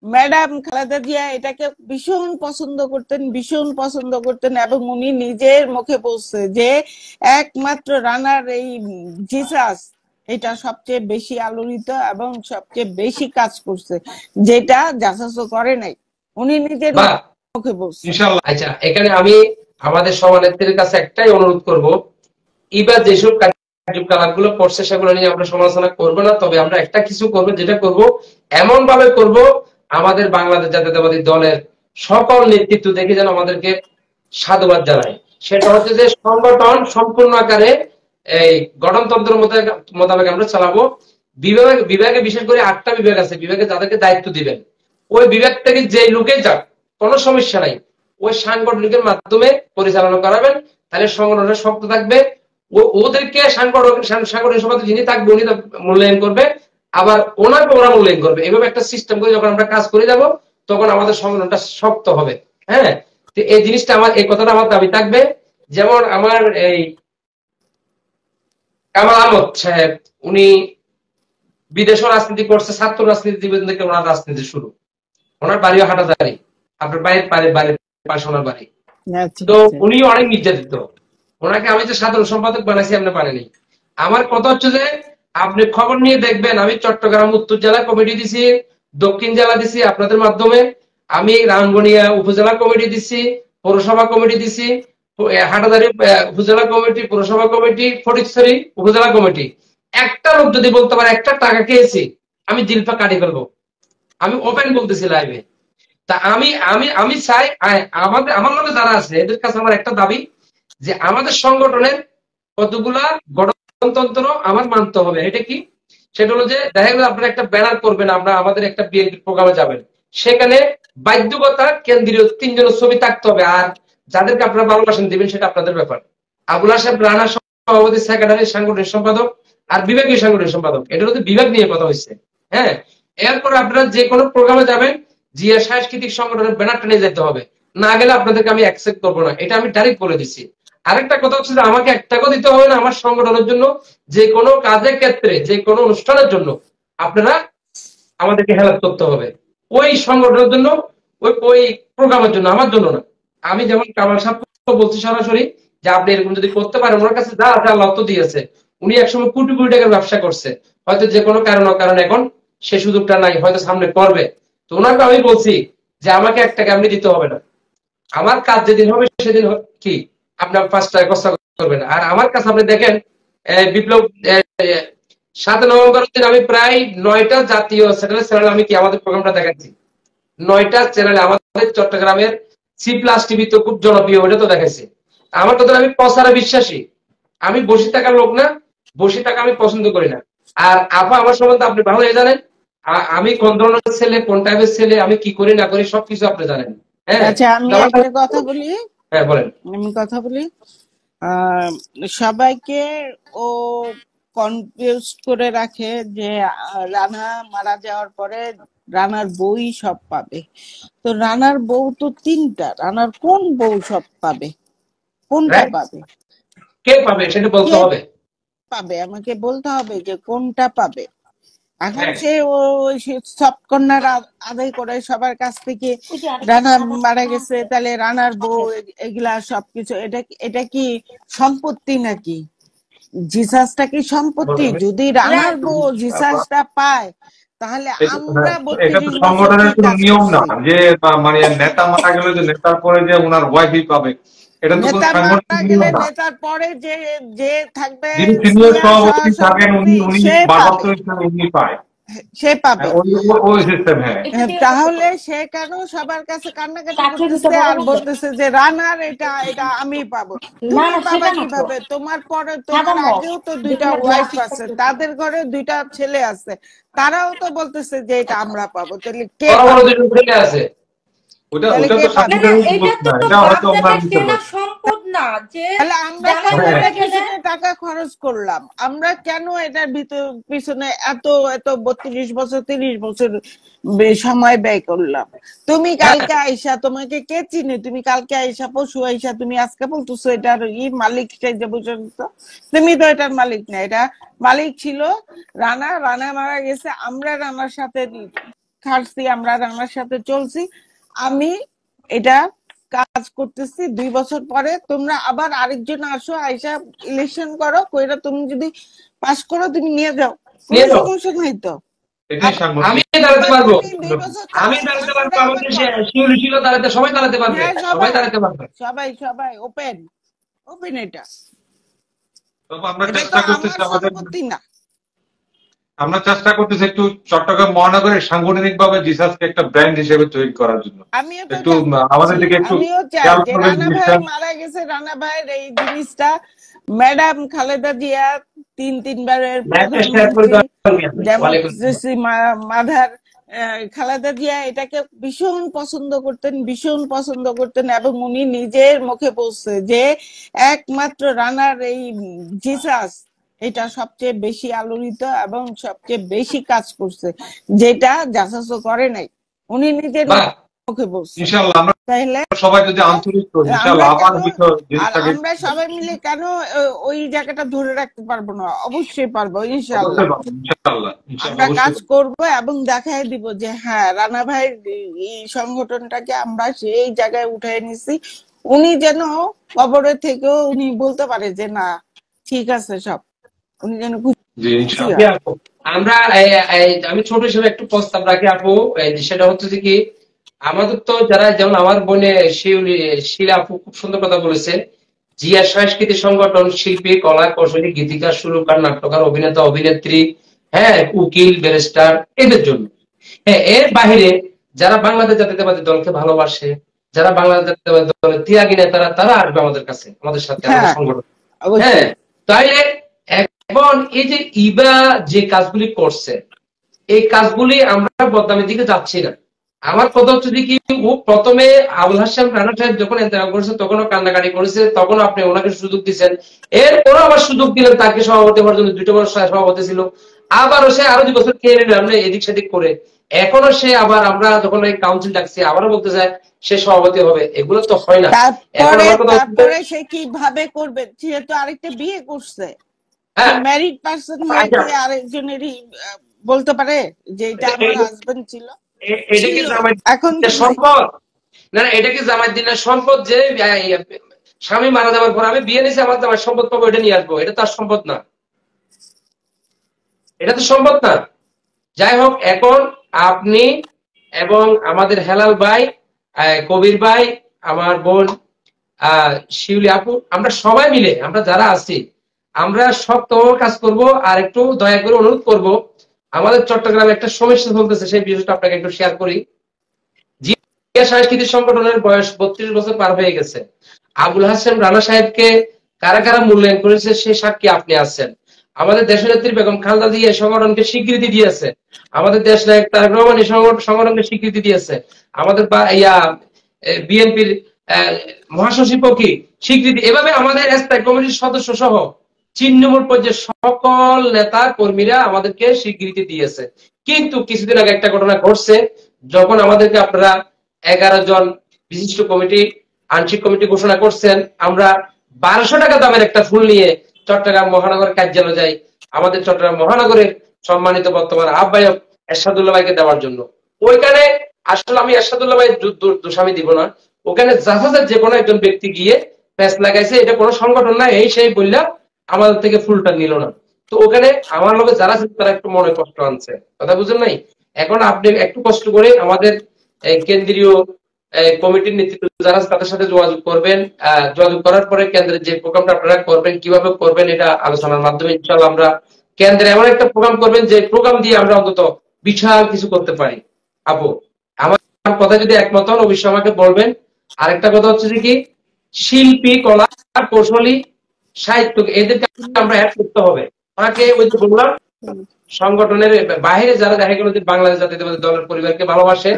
Madam Khaleda Zia এটাকে ভীষণ পছন্দ করতেন এবং উনি নিজের মুখে বলছে যে একমাত্র রানার এই জিসাস এটা সবচেয়ে বেশি আলোড়িত এবং সবচেয়ে বেশি কাজ করছে, যেটা জাসাসও করে নাই, উনি নিজের বা মুখে বলছে। ইনশাল্লাহ। আচ্ছা, এখানে আমি আমাদের সভানেত্রীর কাছে একটাই অনুরোধ করব, এবার যেসব কার্যকলাপ গুলো করছে সেগুলো নিয়ে আমরা সমালোচনা করব না, তবে আমরা একটা কিছু করব, যেটা করব এমন ভাবে করব আমাদের বাংলাদেশ জাতীয়তাবাদী দলের সকল নেতৃত্ব দেখে যেন আমাদেরকে সাধুবাদ জানায়। সেটা হচ্ছে যে সংগঠন সম্পূর্ণ আকারে এই গঠনতন্ত্র মোতাবেক আমরা চালাবো। বিভাগে বিভাগে বিশেষ করে 8টা বিভাগ আছে, বিভাগে যাদেরকে দায়িত্ব দিবেন ওই বিভাগ থেকে যে লোকে যাক কোনো সমস্যা নাই, ওই সাংগঠনিকের মাধ্যমে পরিচালনা করাবেন, তাহলে সংগঠনটা শক্ত থাকবে। ওদেরকে সাংগঠনিক সভাতে যিনি থাকবে উনি মূল্যায়ন করবে, আবার ওনাকে ওরা মূল্যায়ন করবে। এভাবে একটা সিস্টেম করে যখন আমরা কাজ করে যাব তখন আমাদের সংগঠনটা শক্ত হবে। হ্যাঁ, তো এই জিনিসটা আমার, এই কথাটা আমার দাবি থাকবে। যেমন আমার এই কামাল আহমদ সাহেব, উনি বিদেশে রাজনীতি করছে, ছাত্র রাজনীতিবিদ থেকে ওনার রাজনীতি শুরু। ওনার বাড়িও হাটাজারি, আপনার বাড়ির পাশে ওনার বাড়ি। তো উনি অনেক নির্যাতিত, ওনাকে আমি যে সাধারণ সম্পাদক বানাইছি আপনি পারেনি। আমার কথা হচ্ছে যে আপনি খবর নিয়ে দেখবেন, আমি চট্টগ্রাম উত্তর জেলা কমিটি দিছি, দক্ষিণ জেলা দিছি আপনাদের মাধ্যমে, আমি রাঙ্গুনিয়া উপজেলা কমিটি দিছি, পৌরসভা কমিটি দিছি, হাটাজারি উপজেলা কমিটি, পৌরসভা কমিটি, ফটিকছড়ি উপজেলা কমিটি। একটা লোক যদি বলতে পারে একটা টাকা খেয়েছি, আমি জিলফা কাটি ফেলবো। আমি ওপেন বলতেছি লাইভে। তা আমি আমি আমি চাই আমার মধ্যে যারা আছে এদের কাছে আমার একটা দাবি, যে আমাদের সংগঠনের কতগুলা গঠনতন্ত্র আমার মানতে হবে। এটা কি? সেটা হলো যে দেখা গেল আপনারা একটা ব্যানার করবেন, আমরা আমাদের একটা বিএনপি প্রোগ্রামে যাবেন, সেখানে বাধ্যকতা কেন্দ্রীয় 3 জনের ছবি থাকতে হবে, আর যাদেরকে আপনারা ভালোবাসেন দিবেন সেটা আপনাদের ব্যাপার। আবুল হাসেম রানা সভাপতি, সেক্রেটারি, সাংগঠনিক সম্পাদক, আর বিভাগীয় সাংগঠনিক সম্পাদক, এটা হচ্ছে বিভাগ নিয়ে কথা হচ্ছে। হ্যাঁ, এরপর আপনারা যে কোনো প্রোগ্রামে যাবেন, জিয়া সাংস্কৃতিক সংগঠনের ব্যানারটা নিয়ে যেতে হবে, না গেলে আপনাদেরকে আমি অ্যাকসেপ্ট করবো না, এটা আমি ডাইরেক্ট বলে দিচ্ছি। আরেকটা কথা হচ্ছে যে আমাকে 1 টাকাও দিতে হবে না আমার সংগঠনের জন্য, যে কোনো কাজের ক্ষেত্রে, যে কোনো অনুষ্ঠানের জন্য আপনারা আমাদেরকে হেল্প করতে হবে, ওই সংগঠনের জন্য, ওই ওই প্রোগ্রামের জন্য, আমার জন্য না। আমি যেমন কামাল সাহেব বলছি সরাসরি, যে আপনি এরকম যদি করতে পারেন, ওনার কাছে যা আছে আল্লাহ তো দিয়েছে, উনি একসময় কোটি কোটি টাকার ব্যবসা করছে, হয়তো যে কোনো কারণে এখন সে সুযোগটা নাই, হয়তো সামনে করবে। তো ওনাকে আমি বলছি যে আমাকে 1 টাকা আপনি দিতে হবে না, আমার কাজ যেদিন হবে সেদিন কি আপনার 5 টাকা খরচা করবেন। আর আমার কাছে আপনি দেখেন, বিপ্লব 7 নভেম্বর দিন আমি প্রায় 9টা জাতীয় চ্যানেলে আমি কি আমাদের প্রোগ্রামটা দেখাচ্ছি, 9টা চ্যানেলে। আমাদের চট্টগ্রামের C+ টিভি তো খুব জনপ্রিয়, ওটা তো দেখাচ্ছি। আমার তো আমি প্রচারে বিশ্বাসী, আমি বসে থাকার লোক না, বসে থাকা আমি পছন্দ করি না। আর আপা আমার সম্বন্ধে আপনি ভালোই জানেন, আমি কোন ধরনের ছেলে, কোন টাইপের ছেলে, আমি কি করি না করি সবকিছু আপনি জানেন। হ্যাঁ, আচ্ছা, আমি একটা কথা বলি। হ্যাঁ বলেন। সবাইকে ও কনফিউজ করে রাখে যে রানা মারা যাওয়ার পরে রানার বউই সব পাবে। তো রানার বউ তো 3টা, রানার কোন বউ সব পাবে? কোনটা পাবে? কে পাবে সেটা বলতে হবে, পাবে আমাকে বলতে হবে যে কোনটা পাবে। এখন সে ওই সব কন্যার আদায় করে সবার কাছ থেকে, রানা মারা গেছে তাহলে রানার বউ এগুলা সবকিছু, এটা কি সম্পত্তি নাকি? জিসাসটা কি সম্পত্তি? যদি রানার বউ জিসাসটা পায় তাহলে আমরা এটা তো 32 বছর সংগঠনের কি কোনো কাজ নিয়ম না করছি? যে মানে নেতা মারা গেলে যে নেতার পরে যে ওনার ওয়াইফই পাবে, এটা তো কোনো নেতা মারা সাংগঠনিক গেলে নিয়ম না। নেতার পরে যে যে থাকবে যিনি সিনিয়র সভাপতি থাকেন সহসভাপতি উনি সে ভারপ্রাপ্ত পাবে, হিসেবে উনি পায়। সে পাবে। ওই সিস্টেম। হ্যাঁ, তাহলে সে কেন সবার কাছে কান্নাকাটি করতেছে আর বলতেছে যে রানার এটা এটা আমি পাবো? তুমি পাবা কিভাবে? তোমার পরে, তোমার আগেও তো 2টা ওয়াইফ আছে, তাদের ঘরে 2টা ছেলে আছে, তারাও তো বলতেছে যে এটা আমরা পাবো। তাহলে কে পাবে? আছে ওটা তাহলে ওটা কে তো পাবে? সাংগঠনিক না, এটা হয়তো ওনার ভিতরে। সম্পদ না যে তাহলে আমরা কেন এটার পিছনে টাকা খরচ করলাম? আমরা কেন এটার পিছনে এত এত 32 বছর 30 বছর সময় ব্যয় করলাম? তুমি কালকে আইসা, তোমাকে কে চিনে? তুমি কালকে আইসা, পশু আইসা, তুমি আজকে বলতেছো এটার মালিক যে পর্যন্ত, তুমি তো এটার মালিক না। এটা মালিক ছিল রানা, রানা মারা গেছে, আমরা রানার সাথে খাটছি, আমরা রানার সাথে চলছি। আমি এটা কাজ করতেছি। 2 বছর পরে তোমরা আবার আরেকজন আসো, আইসা ইলেকশন করো, কইরা তুমি যদি পাস করো তুমি নিয়ে যাও, কোনো সমস্যা নাই তো। আমি দাঁড়াতে পারবো, আমি দাঁড়াতে পারবো, আমাদের শিউলি ছিল দাঁড়াতে, সবাই দাঁড়াতে পারবে, সবাই দাঁড়াতে পারবে, সবাই সবাই ওপেন ওপেন। এটা আমরা চেষ্টা করতেছি, আমাদের না, আমরা চেষ্টা করতেছি একটু চট্টগ্রাম মহানগরের সাংগঠনিক ভাবে জিসাসকে একটা ব্র্যান্ড হিসেবে তৈরি করার জন্য। একটু আমাদের দিকে একটু খেয়াল করবেন। রানা ভাই মারা গেছে, রানা ভাইয়ের এই জিনিসটা ম্যাডাম খালেদা জিয়া 3 বারের ডেমোক্রেসি মাদার খালেদা জিয়া এটাকে ভীষণ পছন্দ করতেন এবং উনি নিজের মুখে বলছে যে একমাত্র রানার এই জিসাস এটা সবচেয়ে বেশি আলোড়িত এবং সবচেয়ে বেশি কাজ করছে, যেটা জাসাসও করে নাই, উনি নিজের মুখে বলছে। ইনশাআল্লাহ আমরা তাহলে সবাই যদি আন্তরিক করি ইনশাআল্লাহ আবার হয়তো জিনিসটাকে আমরা সবাই মিলে কেন ওই জায়গাটা ধরে রাখতে পারবো না? অবশ্যই পারবো ইনশাআল্লাহ। আমরা কাজ করব এবং দেখাই দিব যে হ্যাঁ রানা ভাইয়ের এই সংগঠনটাকে আমরা সেই জায়গায় উঠাই নিছি, উনি যেন কবরে থেকেও উনি বলতে পারে যে না ঠিক আছে সব, উনি যেন আমরা আমি ছোট হিসেবে একটু প্রস্তাব রাখি আপু, সেটা হচ্ছে যে কি আমাদের তো যারা, যেমন আমার বোনে শিলা আপু খুব সুন্দর কথা বলেছে, জিয়া সাংস্কৃতিক সংগঠন, শিল্পী, কলা কৌশলী, গীতিকার, সুরকার, নাট্যকার, অভিনেতা, অভিনেত্রী, হ্যাঁ উকিল, ব্যারিস্টার, এদের জন্য। হ্যাঁ, এর বাহিরে যারা বাংলাদেশ জাতীয়তাবাদী দলকে ভালোবাসে, যারা বাংলাদেশ জাতীয়তাবাদী দলের ত্যাগী নেতারা, তারা আসবে আমাদের কাছে, আমাদের সাথে, আমাদের সংগঠন। হ্যাঁ, তাইলে এখন এই যে ইবা যে কাজগুলি করছে, এই কাজগুলি আমরা বদনামের দিকে যাচ্ছি না। আমার কথা হচ্ছে কি, ও প্রথমে আবুল হাশেম রানা সাহেব যখন ইন্তেকাল করেছে তখনও কান্নাকাটি করেছে, তখন আপনি ওনাকে সুযোগ দিচ্ছেন, এরপরও আবার সুযোগ দিলেন তাকে সভাপতি হওয়ার জন্য, 2টা বছর সভাপতি ছিল, আবারও সে আরো 2 বছর খেয়ে নিল আমরা এদিক সেদিক করে, এখনো সে আবার আমরা যখন এই কাউন্সিল ডাকছি আবারও বলতে চায় সে সভাপতি হবে, এগুলো তো হয় না। তারপরে সে কিভাবে করবে? সে তো আরেকটা বিয়ে করছে, ম্যারিড পারসন হয়েছে, আরেকজনেরই বলতে পারে যে এটা আমার হাজবেন্ড ছিল। এখন সম্পদ না, এটা কি জামায়াত-দিনের সম্পদ যে স্বামী মারা যাওয়ার পর আমি বিয়ে নিয়েছি আমার জামাই সম্পদ পাবো এটা নিয়ে আসবো? এটা তার সম্পদ না, এটা তো সম্পদ না। যাই হোক, এখন আপনি এবং আমাদের হেলাল ভাই, কবির ভাই, আমার বোন শিউলি আপু, আমরা সবাই মিলে, আমরা যারা আছি, আমরা সবতম কাজ করব। আর একটু দয়া করে অনুরোধ করব, আমাদের চট্টগ্রামে একটা সমস্যা চলতেছে, সেই বিষয়টা আপনাকে একটু শেয়ার করি। জিয়া সাংস্কৃতিক সংগঠনের বয়স 32 বছর পার হয়ে গেছে। আবুল হাশেম রানা সাহেবকে কারা কারা মূল্যায়ন করেছে সে সাক্ষী আপনি আছেন। আমাদের দেশনেত্রী বেগম খালেদা জিয়া এই সংগঠনকে স্বীকৃতি দিয়েছে, আমাদের দেশ নায়ক তারেক রহমান এই সংগঠনকে স্বীকৃতি দিয়েছে, আমাদের বিএনপির মহাসচিবও কি স্বীকৃতি, এভাবে আমাদের স্থায়ী কমিটির সদস্য সহ তৃণমূল পর্যায়ে সকল নেতা কর্মীরা আমাদেরকে স্বীকৃতি দিয়েছে। কিন্তু কিছুদিন আগে একটা ঘটনা ঘটছে, যখন আমাদেরকে আপনারা 11 জন বিশিষ্ট কমিটি, আংশিক কমিটি ঘোষণা করছেন, আমরা 1200 টাকা দামের একটা ফুল নিয়ে চট্টগ্রাম মহানগর কার্যালয়ে যাই, আমাদের চট্টগ্রাম মহানগরের সম্মানিত বর্তমান আহ্বায়ক এরশাদুল্লাহ ভাইকে দেওয়ার জন্য। ওইখানে আসলে আমি এরশাদুল্লাহ ভাই দোষামি দিব না, ওখানে জাহাজের যে কোনো একজন ব্যক্তি গিয়ে প্যাচ লাগাইছে, এটা কোনো সংগঠন না, এই সেই বললা আমাদের থেকে ফুলটা নিল না। তো ওখানে আমার লোকে যারা ছিল তারা একটু মনে কষ্ট আনছে, কথা বুঝেন নাই? এখন আপনি একটু কষ্ট করে আমাদের কেন্দ্রীয় কমিটির নেতৃত্ব যারা তাদের সাথে যোগাযোগ করবেন, যোগাযোগ করার পরে কেন্দ্রের যে প্রোগ্রামটা আপনারা করবেন, কিভাবে করবেন এটা আলোচনার মাধ্যমে ইনশাআল্লাহ আমরা কেন্দ্রে এমন একটা প্রোগ্রাম করবেন যে প্রোগ্রাম দিয়ে আমরা অন্তত বিশাল কিছু করতে পারি। আপু আমার কথা যদি একমত হন অবশ্যই আমাকে বলবেন। আরেকটা কথা হচ্ছে যে কি, শিল্পী, কলা কৌশলী, সাহিত্য, এদেরকে আমরা অ্যাড করতে হবে। আমাকে ওই যে বললাম সংগঠনের বাইরে যারা দেখা গেল যে বাংলাদেশ জাতীয়তাবাদী দলের পরিবারকে ভালোবাসে,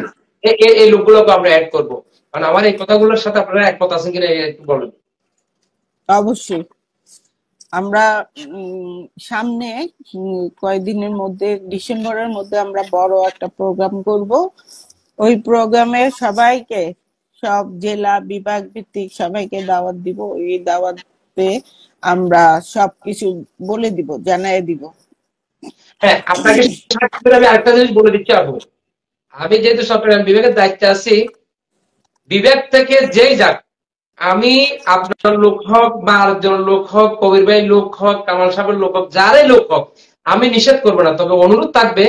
এই লোকগুলোকে আমরা অ্যাড করবো। মানে আমার এই কথাগুলোর সাথে আপনারা একমত আছেন কিনা একটু বলুন। অবশ্যই আমরা সামনে কয়েকদিনের মধ্যে, ডিসেম্বরের মধ্যে আমরা বড় একটা প্রোগ্রাম করব। ওই প্রোগ্রামে সবাইকে, সব জেলা বিভাগ ভিত্তিক সবাইকে দাওয়াত দিব। এই দাওয়াতে আমরা সবকিছু বলে দিব, জানাই দিব। হ্যাঁ, আপনাকে আমি আরেকটা জিনিস বলে দিচ্ছি আপু, আমি যেহেতু চট্টগ্রাম বিভাগের দায়িত্বে আছি, বিভাগ থেকে যেই যাক, আমি আপনার লোক হোক বা আরেকজন লোক হোক, কবির ভাই লোক হোক, কামাল সাহেবের লোক হোক, যারাই লোক হোক, আমি নিষেধ করবো না। তবে অনুরোধ থাকবে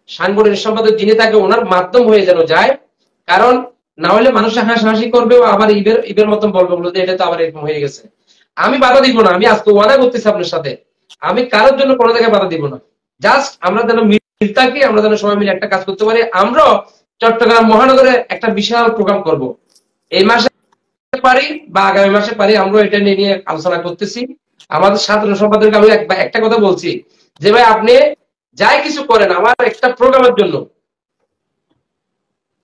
সাংগঠনিক সম্পাদক যিনি থাকে ওনার মাধ্যম হয়ে যেন যায়, কারণ না হলে মানুষ হাসাহাসি করবে, আবার ইবের মতন বলবে বলতে এটা তো আবার এরকম হয়ে গেছে। আমি বাধা দিব না, আমি আজকে ওয়াদা করতেছি আপনার সাথে, আমি কারোর জন্য কোনো জায়গায় বাধা দিব না। জাস্ট আমরা যেন মিল থাকি, আমরা যেন সবাই মিলে একটা কাজ করতে পারি। আমরা চট্টগ্রাম মহানগরে একটা বিশাল প্রোগ্রাম করব, এই মাসে পারি বা আগামী মাসে পারি, আমরা এটা নিয়ে আলোচনা করতেছি। আমাদের সাধারণ সম্পাদক আমি একটা কথা বলছি যে ভাই আপনি যাই কিছু করেন আমার একটা প্রোগ্রামের জন্য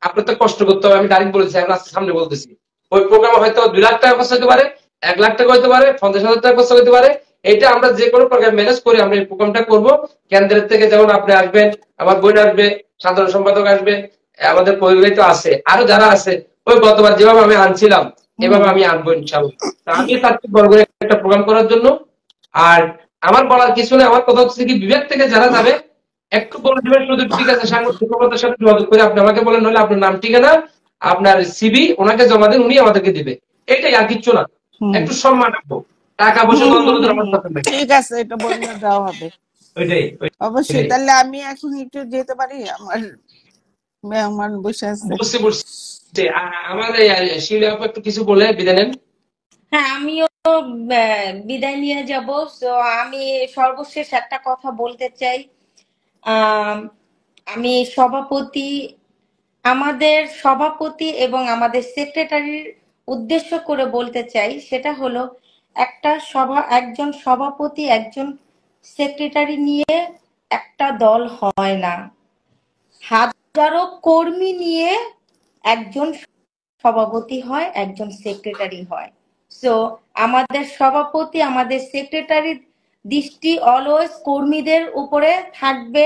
আপনার তো কষ্ট করতে হবে। আমি ডাইরেক্ট বলেছি, আমরা সামনে বলতেছি, ওই প্রোগ্রামে হয়তো 2 লাখ টাকা খরচ হতে পারে, 1 লাখ টাকা হতে পারে, 50,000 টাকা খরচ হতে পারে। এটা আমরা যে কোনো প্রোগ্রাম ম্যানেজ করে আমরা এই প্রোগ্রামটা করবো। কেন্দ্রের থেকে যেমন আপনি আসবেন, আমার বোন আসবে, সাধারণ সম্পাদক আসবে, আমাদের পরিবারিত আছে, আরো যারা আছে, ওই গতবার যেভাবে আমি আনছিলাম এভাবে আমি আনবো ইনশাআল্লাহ। আমি চাচ্ছি বড় করে একটা প্রোগ্রাম করার জন্য। আর আমার বলার কিছু নেই, আমার কথা হচ্ছে কি, বিভাগ থেকে যারা যাবে একটু বলে দিবেন শুধু, ঠিক আছে সাংবাদিকতার সাথে যোগাযোগ করে আপনি আমাকে বলেন, নইলে আপনার নাম ঠিকানা আপনার সিভি ওনাকে জমা দেন, উনি আমাদেরকে দিবে। এটাই, আর কিচ্ছু না। একটু সম্মান রাখবো, টাকা পয়সা আমার সাথে নাই। ঠিক আছে, এটা বললে দেওয়া হবে। ওইটাই অবশ্যই। তাহলে আমি এখন একটু যেতে পারি, আমার মেহমান বসে আছে। বুঝছি। আমার শিউলি আপু একটু কিছু বলে বিদায় নেন। হ্যাঁ, আমিও বিদায় নিয়ে যাব। তো আমি সর্বশেষ একটা কথা বলতে চাই। আমি আমাদের সভাপতি এবং আমাদের সেক্রেটারির উদ্দেশ্য করে বলতে চাই, সেটা হলো একজন সভাপতি একজন সেক্রেটারি নিয়ে একটা দল হয় না, হাজারো কর্মী নিয়ে একজন সভাপতি হয়, একজন সেক্রেটারি হয়। সো আমাদের সভাপতি, আমাদের সেক্রেটারির দৃষ্টি অলওয়েজ কর্মীদের উপরে থাকবে,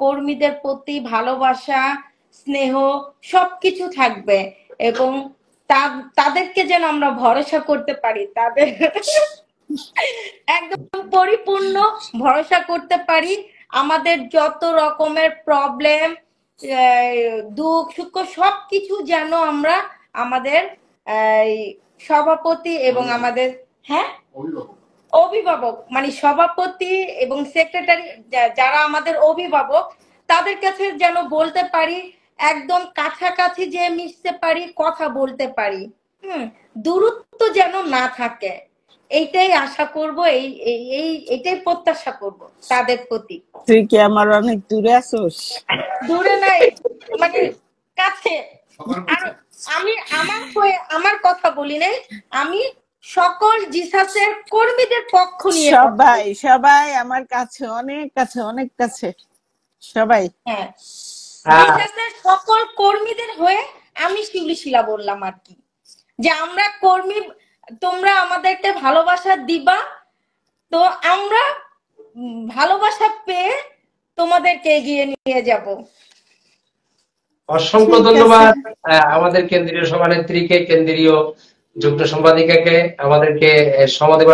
কর্মীদের প্রতি ভালোবাসা, স্নেহ সবকিছু থাকবে, এবং তাদেরকে যেন আমরা ভরসা করতে পারি, তাদের একদম পরিপূর্ণ ভরসা করতে পারি। আমাদের যত রকমের প্রবলেম, দুঃখ সুখ সবকিছু যেন আমরা আমাদের সভাপতি এবং আমাদের অভিভাবক, মানে সভাপতি এবং সেক্রেটারি যারা আমাদের অভিভাবক, তাদের কাছে যেন বলতে পারি, একদম কাছাকাছি যে মিশতে পারি, কথা বলতে পারি, দূরত্ব যেন না থাকে। এইটাই আশা করব, এইটাই প্রত্যাশা করব তাদের প্রতি। তুই কি আমার অনেক দূরে আছোস? দূরে নাই, মানে কাছে। আমি আমার কথা বলি নাই, আমি সকল জিসাসের কর্মীদের পক্ষ নিয়ে, সবাই আমার কাছে, অনেক কাছে, অনেক কাছে সবাই। হ্যাঁ, জিসাসের সকল কর্মীদের হয়ে আমি শিউলি শিলা বললাম আর কি, যে আমরা কর্মী, তোমরা আমাদেরকে ভালোবাসা দিবা, তো আমরা ভালোবাসা পেয়ে তোমাদেরকে এগিয়ে নিয়ে যাব। অসংখ্য ধন্যবাদ আমাদের কেন্দ্রীয় সভানেত্রীকে, কেন্দ্রীয় যুগ্ম সম্পাদিকাকে আমাদেরকে সময় দেওয়ার